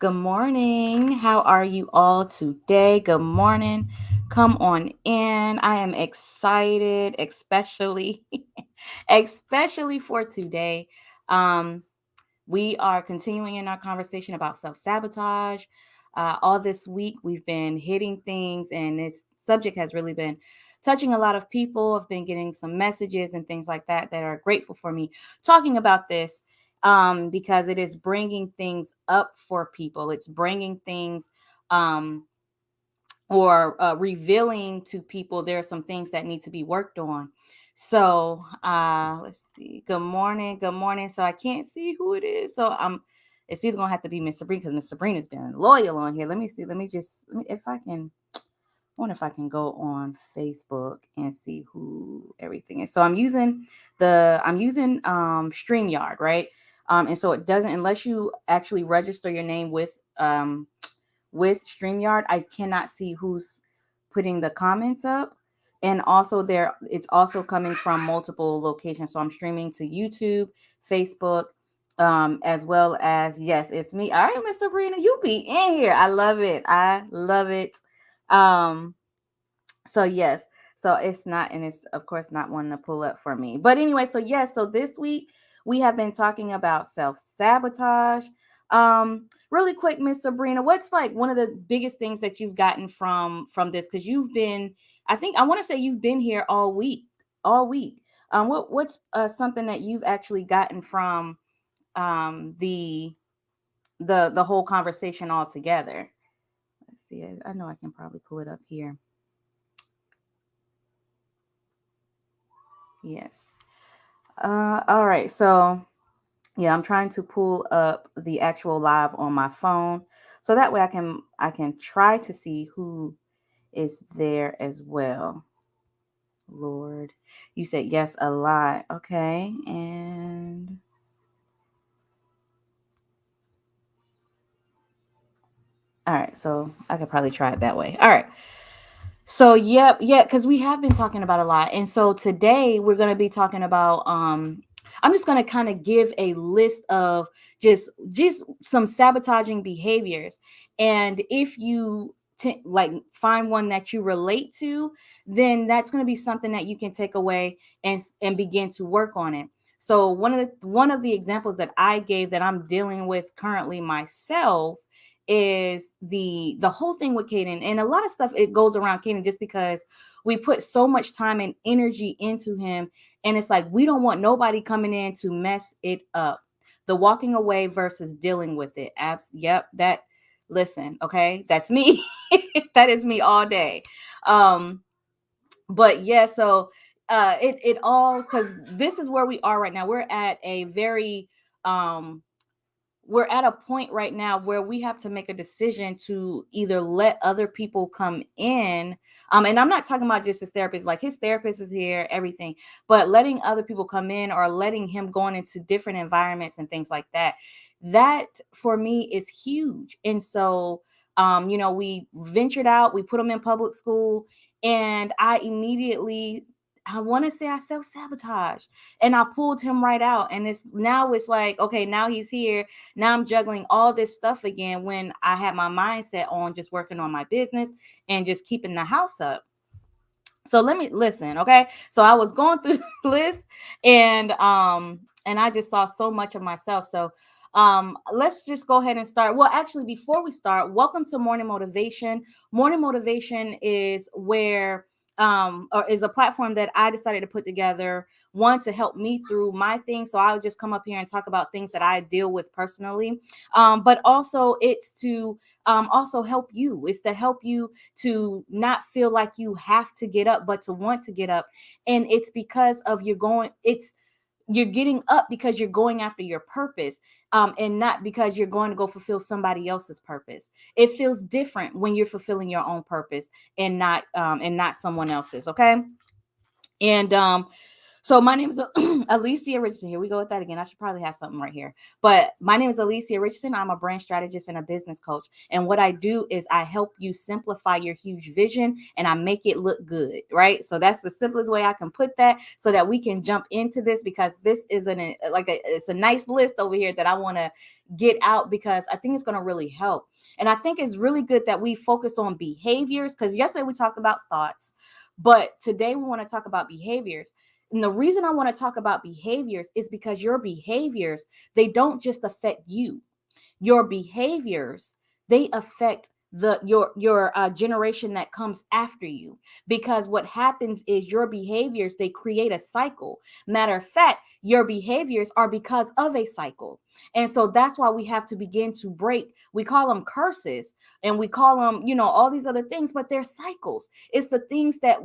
Good morning. How are you all today? Good morning. Come on in. I am excited, especially especially for today. Um we are continuing in our conversation about self-sabotage. All this week we've been hitting things and this subject has really been touching a lot of people. I've been getting some messages and things like that are grateful for me talking about this because it is bringing things up for people. It's bringing things um, or revealing to people there are some things that need to be worked on. So let's see. Good morning. Good morning. So I can't see who it is. So it's either gonna have to be Miss Sabrina because Miss Sabrina's been loyal on here. Let me see. If I can. I wonder if I can go on Facebook and see who everything is. So I'm using StreamYard, right? And so it doesn't unless you actually register your name with StreamYard, I cannot see who's putting the comments up. And also there it's also coming from multiple locations. So I'm streaming to YouTube, Facebook, as well as yes, it's me. All right, Miss Sabrina, you be in here. I love it. I love it. Um, so yes, so it's not, and it's of course not one to pull up for me. But anyway, so yes, so this week we have been talking about self-sabotage. Really quick, Miss Sabrina, what's like one of the biggest things that you've gotten from this? Because you've been, I think I want to say you've been here all week. What's something that you've actually gotten from the the whole conversation altogether? Let's see. I know I can probably pull it up here. Yes. All right. So yeah, I'm trying to pull up the actual live on my phone, so that way I can try to see who is there as well. Lord, you said yes a lot. Okay, and all right. So I could probably try it that way. All right. So yep, yeah, because we have been talking about a lot. And so today we're gonna be talking about I'm just gonna kind of give a list of just some sabotaging behaviors. And if you like find one that you relate to, then that's gonna be something that you can take away and begin to work on it. So one of the examples that I gave that I'm dealing with currently myself is the whole thing with Caden, and a lot of stuff it goes around Caden just because we put so much time and energy into him, and it's like we don't want nobody coming in to mess it up. The walking away versus dealing with it. Yep, that. Listen, okay, that's me. That is me all day. Um, but yeah, so it all because this is where we are right now. Um we're at a point right now where we have to make a decision to either let other people come in, and I'm not talking about just his therapist, like his therapist is here, everything, but letting other people come in or letting him going into different environments and things like that. That for me is huge. And so we ventured out, we put him in public school, and I want to say I self-sabotaged and I pulled him right out. And it's like, okay, now he's here. Now I'm juggling all this stuff again when I had my mindset on just working on my business and just keeping the house up. So let me listen, okay? So I was going through the list and I just saw so much of myself. So let's just go ahead and start. Well, actually, before we start, welcome to Morning Motivation. Morning Motivation is where or is a platform that I decided to put together, one to help me through my things. So I'll just come up here and talk about things that I deal with personally. But also it's to also help you. It's to help you to not feel like you have to get up, but to want to get up. And it's because of you're getting up because you're going after your purpose, and not because you're going to go fulfill somebody else's purpose. It feels different when you're fulfilling your own purpose and not someone else's. Okay. And So my name is Alicia Richardson. Here we go with that again. I should probably have something right here. But my name is Alicia Richardson. I'm a brand strategist and a business coach. And what I do is I help you simplify your huge vision and I make it look good, right? So that's the simplest way I can put that so that we can jump into this, because this is it's a nice list over here that I want to get out, because I think it's going to really help. And I think it's really good that we focus on behaviors, because yesterday we talked about thoughts, but today we want to talk about behaviors. And the reason I want to talk about behaviors is because your behaviors, they don't just affect you. Your behaviors, they affect your generation that comes after you, because what happens is your behaviors, they create a cycle. Matter of fact, your behaviors are because of a cycle. And so that's why we have to begin to break, we call them curses, and we call them, all these other things, but they're cycles. It's the things that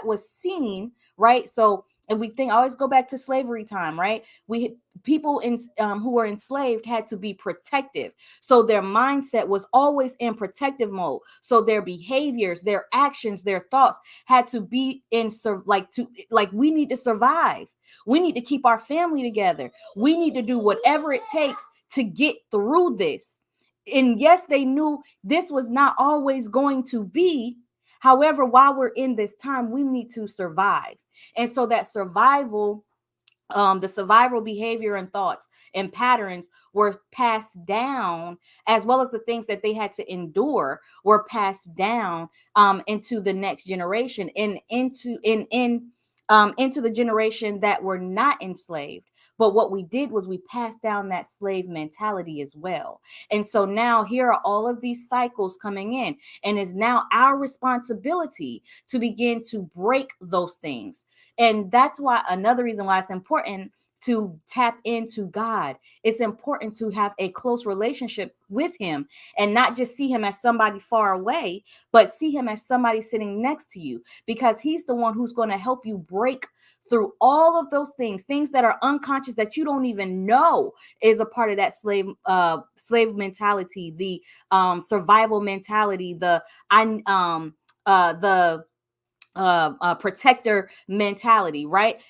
was seen, right? So if we think, I always go back to slavery time, right? We people who were enslaved had to be protective, so their mindset was always in protective mode. So their behaviors, their actions, their thoughts had to be we need to survive. We need to keep our family together. We need to do whatever it takes to get through this. And yes, they knew this was not always going to be. However, while we're in this time, we need to survive. And so that survival, the survival behavior and thoughts and patterns were passed down, as well as the things that they had to endure were passed down into the next generation, and into the generation that were not enslaved. But what we did was we passed down that slave mentality as well. And so now here are all of these cycles coming in, and it's now our responsibility to begin to break those things. And that's why, another reason why it's important to tap into God. It's important to have a close relationship with him, and not just see him as somebody far away, but see him as somebody sitting next to you, because he's the one who's going to help you break through all of those things that are unconscious, that you don't even know is a part of that slave mentality, the survival mentality, the protector mentality, right?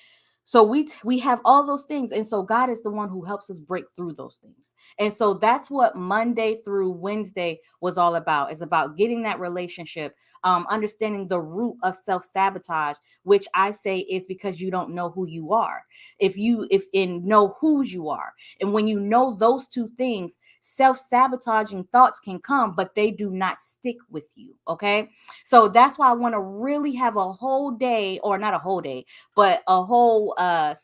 So we have all those things, and so God is the one who helps us break through those things. And so that's what Monday through Wednesday was all about. It's about getting that relationship, understanding the root of self-sabotage, which I say is because you don't know who you are. If know whose you are, and when you know those two things, self-sabotaging thoughts can come, but they do not stick with you. Okay, so that's why I want to really have a whole day, or not a whole day, but a whole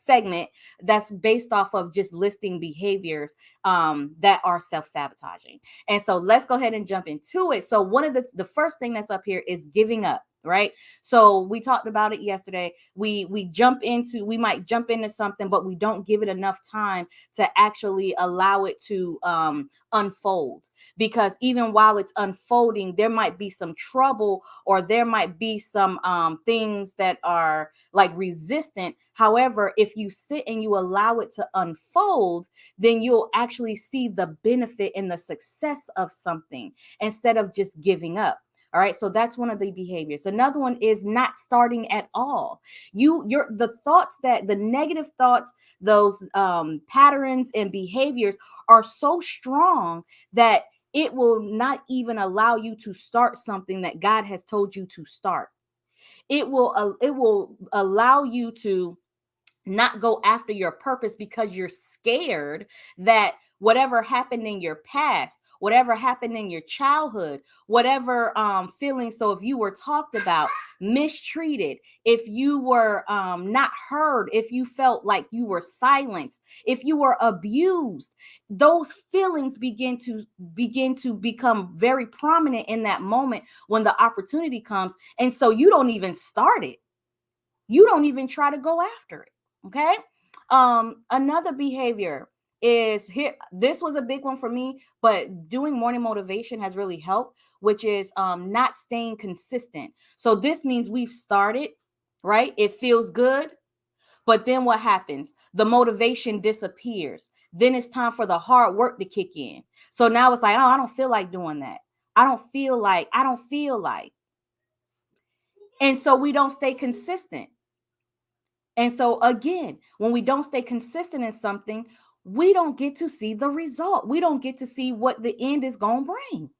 segment that's based off of just listing behaviors that are self-sabotaging. And so let's go ahead and jump into it. So one of the first thing that's up here is giving up. Right. So we talked about it yesterday. We might jump into something, but we don't give it enough time to actually allow it to unfold. Because even while it's unfolding, there might be some trouble, or there might be some things that are like resistant. However, if you sit and you allow it to unfold, then you'll actually see the benefit and the success of something, instead of just giving up. All right. So that's one of the behaviors. Another one is not starting at all. The negative thoughts, those patterns and behaviors are so strong that it will not even allow you to start something that God has told you to start. It will allow you to not go after your purpose, because you're scared that whatever happened in your past, whatever happened in your childhood, whatever feelings. So if you were talked about, mistreated, if you were not heard, if you felt like you were silenced, if you were abused, those feelings begin to become very prominent in that moment when the opportunity comes. And so you don't even start it. You don't even try to go after it. Okay. Another behavior is here. This was a big one for me, but doing morning motivation has really helped, which is not staying consistent. So this means we've started, right? It feels good. But then what happens? The motivation disappears. Then it's time for the hard work to kick in. So now it's like, oh, I don't feel like doing that. I don't feel like. And so we don't stay consistent. And so again, when we don't stay consistent in something, we don't get to see the result. We don't get to see what the end is going to bring.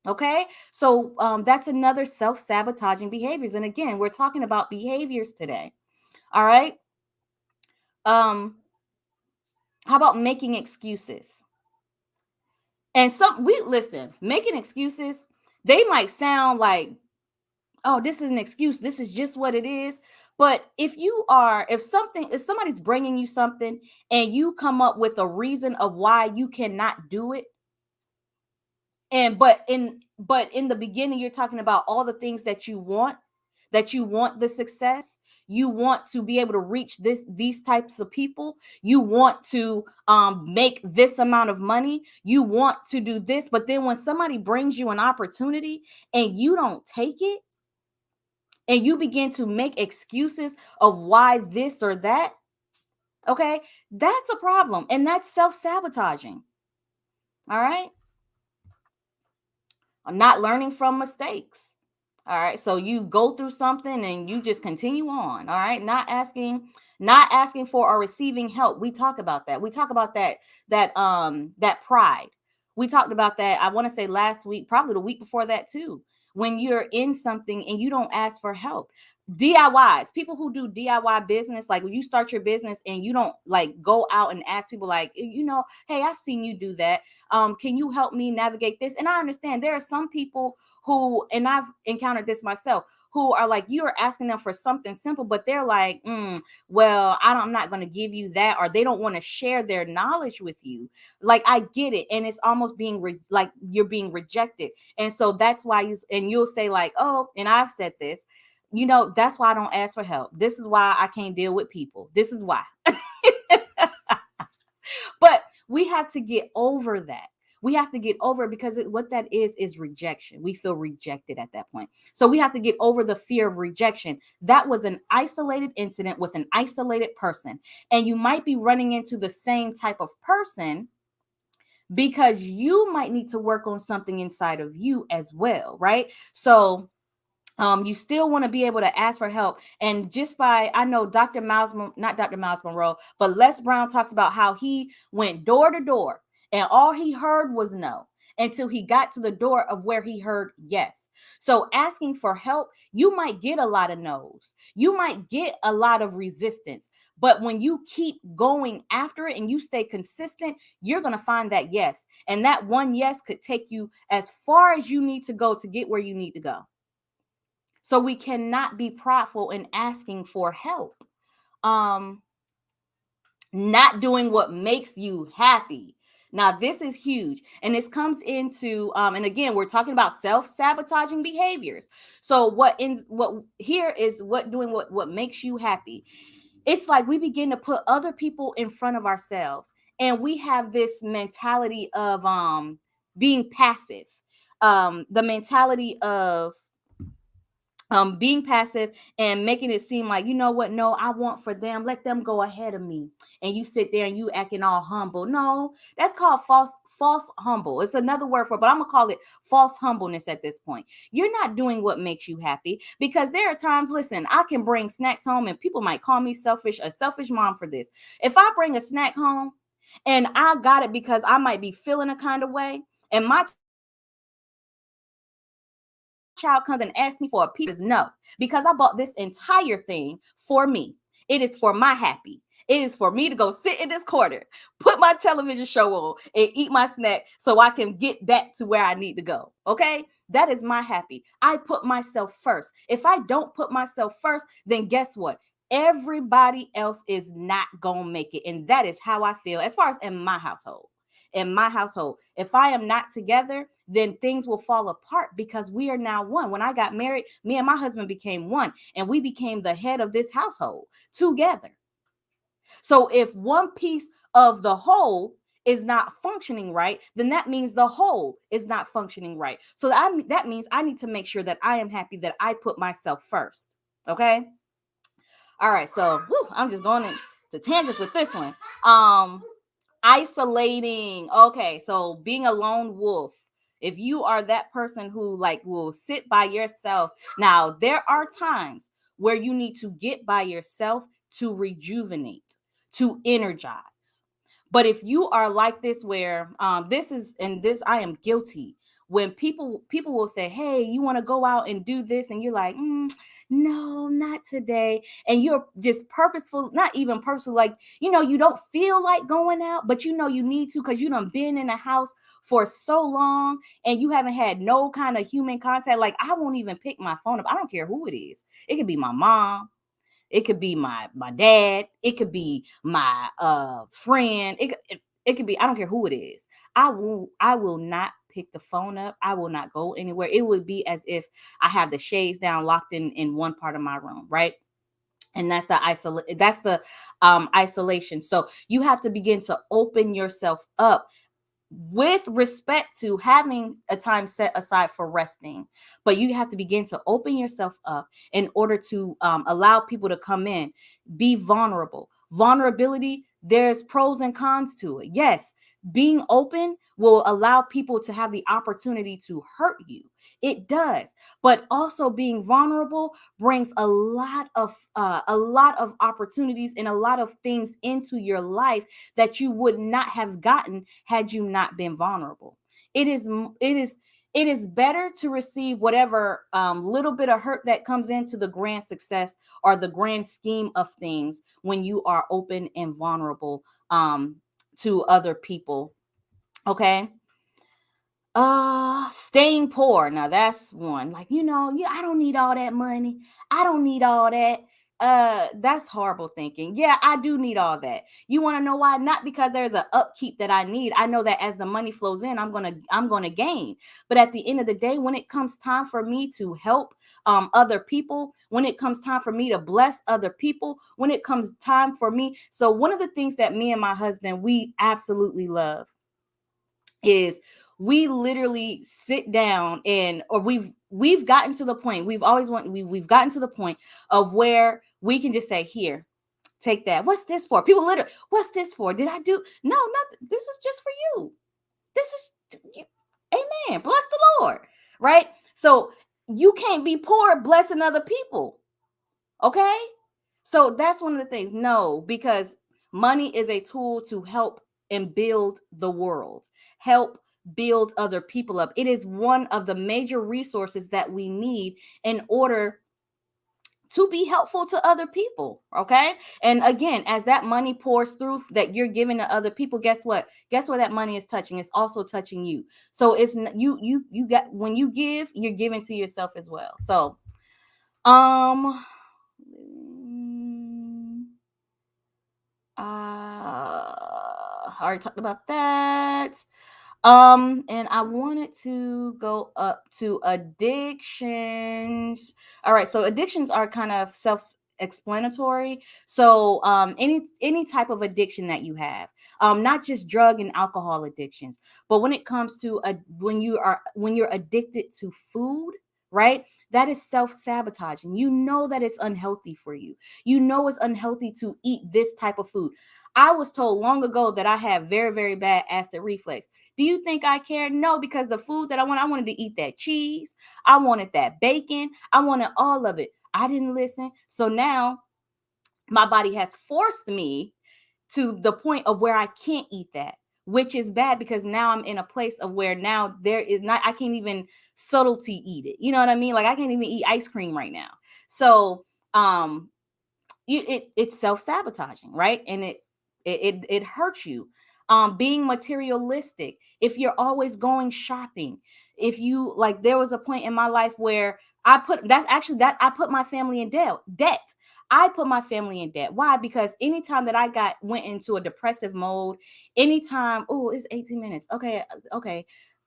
Okay. So that's another self-sabotaging behaviors. And again, we're talking about behaviors today. All right. Um, how about making excuses? And making excuses, they might sound like, oh, this is an excuse. This is just what it is. But if somebody's bringing you something and you come up with a reason of why you cannot do it, and but in the beginning you're talking about all the things that you want the success, you want to be able to reach these types of people, you want to make this amount of money, you want to do this, but then when somebody brings you an opportunity and you don't take it, and you begin to make excuses of why this or that, okay, that's a problem, and that's self-sabotaging. All right. Not learning from mistakes. All right. So you go through something and you just continue on. All right. Not asking for or receiving help. We talk about that. We talk about that pride. We talked about that, I want to say last week, probably the week before that too. When you're in something and you don't ask for help. DIYs, people who do DIY business, like when you start your business and you don't like go out and ask people like, hey, I've seen you do that. Can you help me navigate this? And I understand there are some people who, and I've encountered this myself, who are like, you are asking them for something simple, but they're like, well, I'm not going to give you that, or they don't want to share their knowledge with you. Like, I get it. And it's almost like you're being rejected. And so that's why you'll say like, oh, and I've said this, that's why I don't ask for help. This is why I can't deal with people. This is why. But we have to get over that. We have to get over it because what that is rejection. We feel rejected at that point. So we have to get over the fear of rejection. That was an isolated incident with an isolated person. And you might be running into the same type of person because you might need to work on something inside of you as well, right? So you still want to be able to ask for help. And I know not Dr. Miles Monroe, but Les Brown talks about how he went door to door and all he heard was no until he got to the door of where he heard yes. So asking for help, you might get a lot of no's. You might get a lot of resistance. But when you keep going after it and you stay consistent, you're going to find that yes. And that one yes could take you as far as you need to go to get where you need to go. So we cannot be prideful in asking for help. Not doing what makes you happy. Now, this is huge. And this comes into, and again, we're talking about self-sabotaging behaviors. So what makes you happy. It's like we begin to put other people in front of ourselves. And we have this mentality of being passive. The mentality of being passive and making it seem like, you know what, no, I want for them, let them go ahead of me. And you sit there and you acting all humble. No, that's called false humble. It's another word for it, but I'm gonna call it false humbleness at this point. You're not doing what makes you happy, because there are times, listen, I can bring snacks home and people might call me a selfish mom for this. If I bring a snack home and I got it because I might be feeling a kind of way, and my child comes and asks me for a piece, no, because I bought this entire thing for me. It is for my happy. It is for me to go sit in this corner, put my television show on, and eat my snack so I can get back to where I need to go. Okay? That is my happy. I put myself first. If I don't put myself first, then guess what? Everybody else is not going to make it. And that is how I feel as far as in my household. In my household, if I am not together, then things will fall apart, because we are now one. When I got married, me and my husband became one, and we became the head of this household together. So if one piece of the whole is not functioning right, then that means the whole is not functioning right. So that means I need to make sure that I am happy, that I put myself first. Okay. All right. So I'm just going into tangents with this one. Isolating. Okay, so being a lone wolf. If you are that person who like will sit by yourself, now there are times where you need to get by yourself to rejuvenate, to energize. But if you are like this, where this is, and this I am guilty, when people will say, hey, you want to go out and do this, and you're like, no, not today, and you're just purposeful, not even purposeful, like, you don't feel like going out, but you need to, because you done been in the house for so long and you haven't had no kind of human contact. Like, I won't even pick my phone up. I don't care who it is. It could be my mom, it could be my dad, it could be my friend, it could be, I don't care who it is. I will not pick the phone up. I will not go anywhere. It would be as if I have the shades down, locked in one part of my room, right? And that's the isolation. So you have to begin to open yourself up with respect to having a time set aside for resting. But you have to begin to open yourself up in order to allow people to come in. Be vulnerable. Vulnerability, there's pros and cons to it. Yes, being open will allow people to have the opportunity to hurt you. It does. But also being vulnerable brings a lot of opportunities and a lot of things into your life that you would not have gotten had you not been vulnerable. It is better to receive whatever little bit of hurt that comes into the grand success or the grand scheme of things when you are open and vulnerable to other people. Okay. Staying poor. Now that's one. Like, yeah, I don't need all that money. I don't need all that. That's horrible thinking. Yeah, I do need all that. You want to know why? Not because there's an upkeep that I need. I know that as the money flows in, I'm gonna gain. But at the end of the day, when it comes time for me to help other people, when it comes time for me to bless other people, when it comes time for me. So one of the things that me and my husband, we absolutely love is we literally sit down, or we've gotten to the point, we've gotten to the point of where we can just say, here, take that. What's this for? People literally, what's this for? Did I do? No, nothing. This is just for you. This is you. Amen. Bless the Lord. Right? So you can't be poor blessing other people. Okay? So that's one of the things. No, because money is a tool to help and build the world, help build other people up. It is one of the major resources that we need in order to be helpful to other people. Okay. And again, as that money pours through that you're giving to other people, guess what? Guess what that money is touching? It's also touching you. So it's you got, when you give, you're giving to yourself as well. So um I already talked about that. And I wanted to go up to addictions. All right, so addictions are kind of self-explanatory. So any type of addiction that you have, not just drug and alcohol addictions, but when it comes to when you're addicted to food, right? That is self-sabotaging. You know that it's unhealthy for you. You know it's unhealthy to eat this type of food. I was told long ago that I have very, very bad acid reflux. Do you think I care? No, because the food that I wanted to eat that cheese. I wanted that bacon. I wanted all of it. I didn't listen. So now my body has forced me to the point of where I can't eat that, which is bad, because now I'm in a place of where now there is not, I can't even subtlety eat it. You know what I mean? Like, I can't even eat ice cream right now. So, it's self-sabotaging, right? And it hurts you. Being materialistic, if you're always going shopping, if you, like, there was a point in my life where I put my family in debt. I put my family in debt. Why? Because anytime that I went into a depressive mode, anytime, oh, it's 18 minutes. Okay.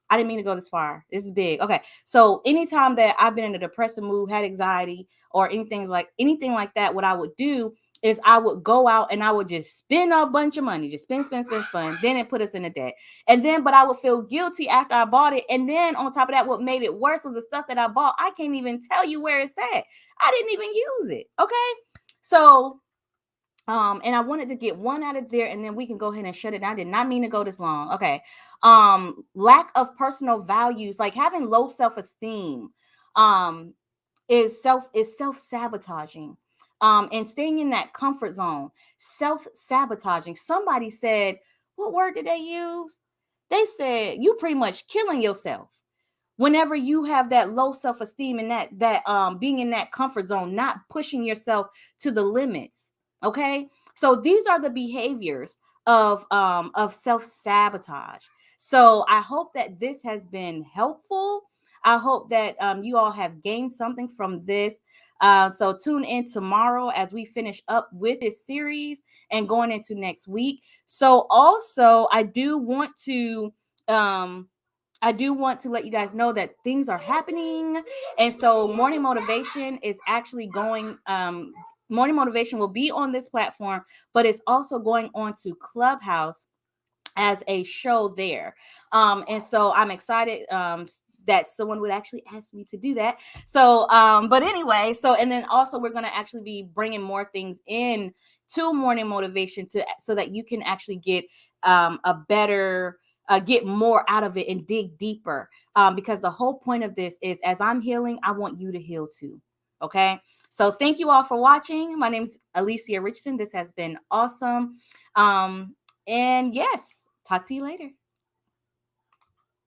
I didn't mean to go this far. This is big. Okay. So anytime that I've been in a depressive mood, had anxiety, or anything like that, what I would do is I would go out and I would just spend a bunch of money, just spend. Then it put us in a debt. But I would feel guilty after I bought it. And then on top of that, what made it worse was the stuff that I bought. I can't even tell you where it's at. I didn't even use it. Okay. So and I wanted to get one out of there, and then we can go ahead and shut it down. I did not mean to go this long. Okay. Lack of personal values, like having low self-esteem, is self-sabotaging. and staying in that comfort zone, self-sabotaging. Somebody said, what word did they use? They said you pretty much killing yourself whenever you have that low self-esteem and that being in that comfort zone, not pushing yourself to the limits. Okay, so these are the behaviors of self-sabotage. So I hope that this has been helpful. I hope that you all have gained something from this. So tune in tomorrow as we finish up with this series and going into next week. So also um I do want to let you guys know that things are happening. And so morning motivation will be on this platform, but it's also going on to Clubhouse as a show there. And so I'm excited that someone would actually ask me to do that. So, but anyway, so, and then also we're going to actually be bringing more things in to morning motivation so that you can actually get a better, get more out of it and dig deeper. Because the whole point of this is, as I'm healing, I want you to heal too. Okay. So thank you all for watching. My name is Alicia Richardson. This has been awesome. And yes, talk to you later.